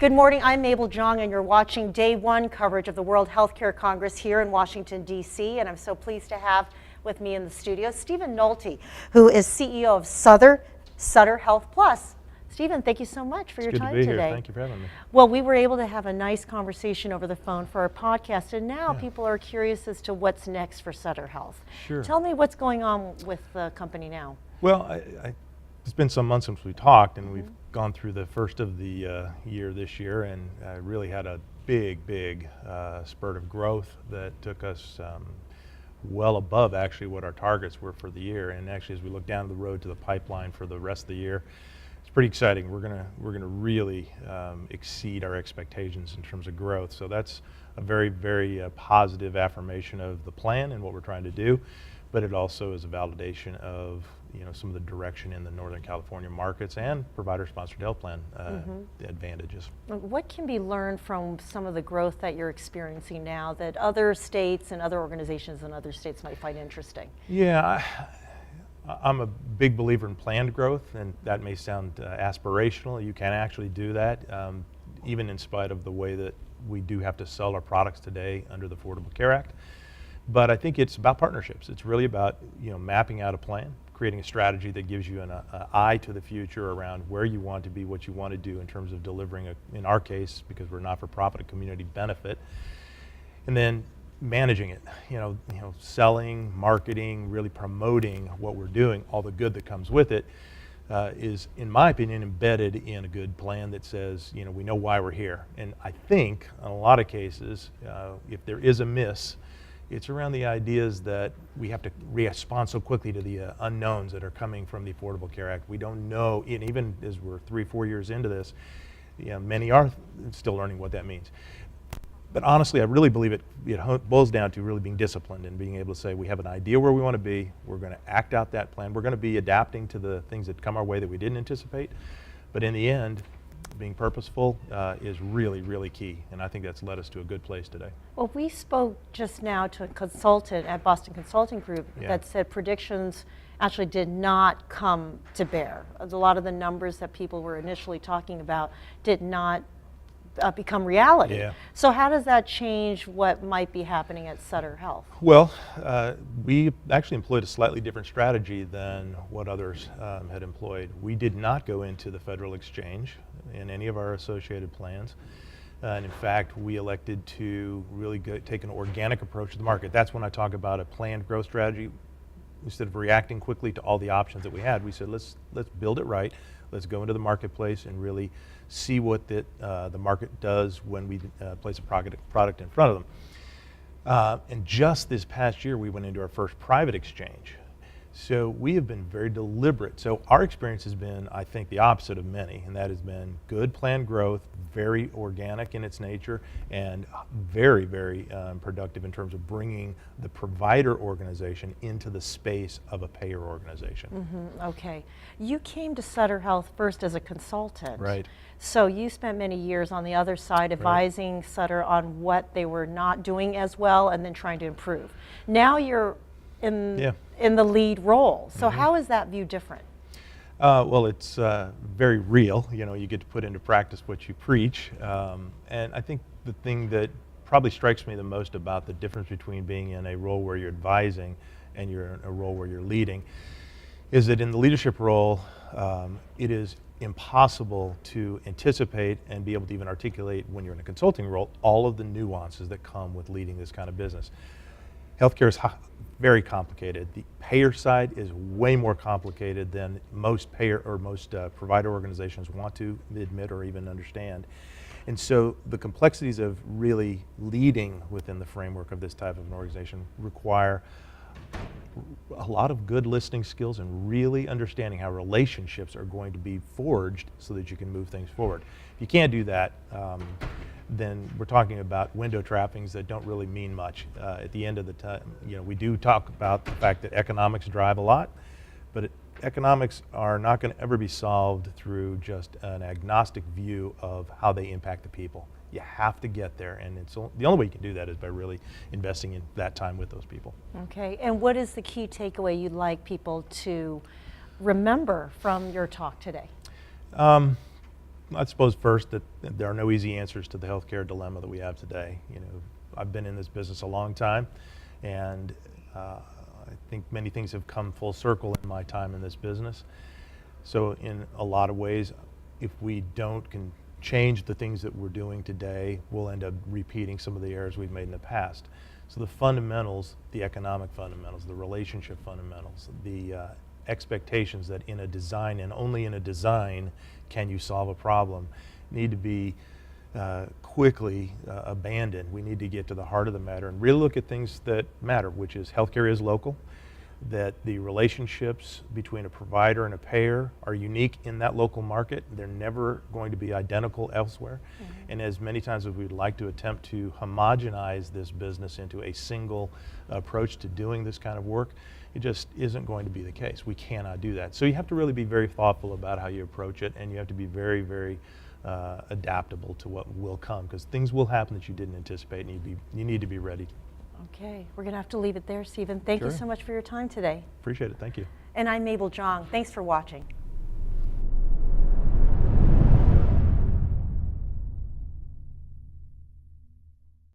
Good morning, I'm Mabel Jong, and you're watching Day 1 coverage of the World Healthcare Congress here in Washington, D.C., and I'm so pleased to have with me in the studio Stephen Nolte, who is CEO of Sutter Health Plus. Stephen, thank you so much for your time today. Good to be here. Thank you for having me. Well, we were able to have a nice conversation over the phone for our podcast, and now people are curious as to what's next for Sutter Health. Sure. Tell me what's going on with the company now. Well, it's been some months since we talked, and we've gone through the first of the year this year, and really had a big spurt of growth that took us well above actually what our targets were for the year. And actually, as we look down the road to the pipeline for the rest of the year, it's pretty exciting. We're gonna really exceed our expectations in terms of growth. So that's a very positive affirmation of the plan and what we're trying to do. But it also is a validation of some of the direction in the Northern California markets and provider-sponsored health plan advantages. What can be learned from some of the growth that you're experiencing now that other states and other organizations in other states might find interesting? Yeah, I'm a big believer in planned growth, and that may sound aspirational. You can actually do that, even in spite of the way that we do have to sell our products today under the Affordable Care Act. But I think it's about partnerships. It's really about mapping out a plan, creating a strategy that gives you an eye to the future around where you want to be, what you want to do in terms of delivering, in our case, because we're not-for-profit, a community benefit, and then managing it. Selling, marketing, really promoting what we're doing, all the good that comes with it, is, in my opinion, embedded in a good plan that says, we know why we're here. And I think, in a lot of cases, if there is a miss, it's around the ideas that we have to respond so quickly to the unknowns that are coming from the Affordable Care Act. We don't know, and even as we're 3-4 years into this, many are still learning what that means. But honestly, I really believe it boils down to really being disciplined and being able to say, we have an idea where we want to be, we're going to act out that plan, we're going to be adapting to the things that come our way that we didn't anticipate. But in the end, being purposeful is really key, and I think that's led us to a good place today. Well, we spoke just now to a consultant at Boston Consulting Group that said predictions actually did not come to bear. A lot of the numbers that people were initially talking about did not become reality. Yeah. So how does that change what might be happening at Sutter Health? Well, we actually employed a slightly different strategy than what others had employed. We did not go into the federal exchange in any of our associated plans. And in fact, we elected to really take an organic approach to the market. That's when I talk about a planned growth strategy. Instead of reacting quickly to all the options that we had, we said, let's build it right. Let's go into the marketplace and really see what the market does when we place a product in front of them. And just this past year, we went into our first private exchange. So we have been very deliberate. So our experience has been, I think, the opposite of many, and that has been good planned growth, very organic in its nature, and very productive in terms of bringing the provider organization into the space of a payer organization. Okay. You came to Sutter Health first as a consultant. Right. So you spent many years on the other side advising Sutter on what they were not doing as well and then trying to improve. Now you're in the lead role. So how is that view different? Well, it's very real. You get to put into practice what you preach. And I think the thing that probably strikes me the most about the difference between being in a role where you're advising and you're in a role where you're leading is that in the leadership role, it is impossible to anticipate and be able to even articulate when you're in a consulting role all of the nuances that come with leading this kind of business. Healthcare is very complicated. The payer side is way more complicated than most provider organizations want to admit or even understand. And so the complexities of really leading within the framework of this type of an organization require a lot of good listening skills and really understanding how relationships are going to be forged so that you can move things forward. If you can't do that, then we're talking about window trappings that don't really mean much. At the end of the time, we do talk about the fact that economics drive a lot, but economics are not going to ever be solved through just an agnostic view of how they impact the people. You have to get there, and the only way you can do that is by really investing in that time with those people. Okay, and what is the key takeaway you'd like people to remember from your talk today? I suppose first that there are no easy answers to the healthcare dilemma that we have today. You know, I've been in this business a long time, and I think many things have come full circle in my time in this business. So in a lot of ways, if we don't change the things that we're doing today, we'll end up repeating some of the errors we've made in the past. So the fundamentals, the economic fundamentals, the relationship fundamentals, the expectations that in a design and only in a design can you solve a problem need to be quickly abandoned. We need to get to the heart of the matter and really look at things that matter, which is healthcare is local, that the relationships between a provider and a payer are unique in that local market. They're never going to be identical elsewhere. Mm-hmm. And as many times as we'd like to attempt to homogenize this business into a single approach to doing this kind of work, it just isn't going to be the case. We cannot do that. So you have to really be very thoughtful about how you approach it, and you have to be very, very adaptable to what will come, because things will happen that you didn't anticipate, and you need to be ready. Okay, we're going to have to leave it there, Stephen. Thank you so much for your time today. Appreciate it. Thank you. And I'm Mabel Jong. Thanks for watching.